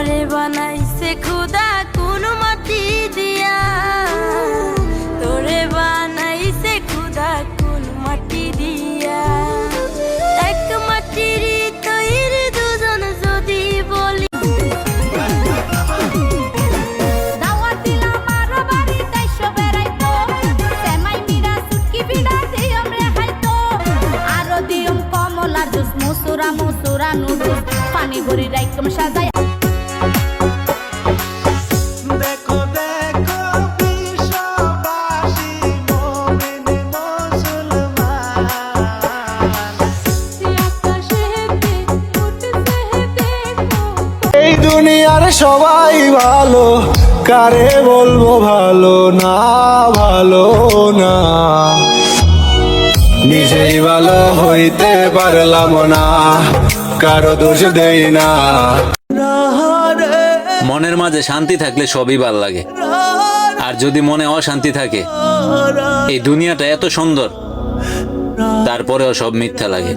আমারে বানাইছে খুদা কোন মাটি দিয়া, তোরে বানাইছে খুদা কোন মাটি দিয়া। এক মাটির তৈরি দুজন যদি বলি, দাওয়াত দিলাম আর বাড়িতে এসো বেড়াইতো, সেমাই মিরা সুটকি বিড়া দিয়ম রে হাইতো, আরো দিয়ম কমলা জুস মুসুরা মুসুরা নুডুস, পানি ভরি রাইকম সাজাই। এই দুনিয়ার সবাই ভালো, কারে বলবো ভালো না, ভালো না। নিজেই ভালো হইতে পারলাম না, কারো দোষ দেই না। মনের মাঝে শান্তি থাকলে সবই ভাল লাগে, আর যদি মনে অশান্তি থাকে, এই দুনিয়াটা এত সুন্দর তারপরেও সব মিথ্যা লাগে।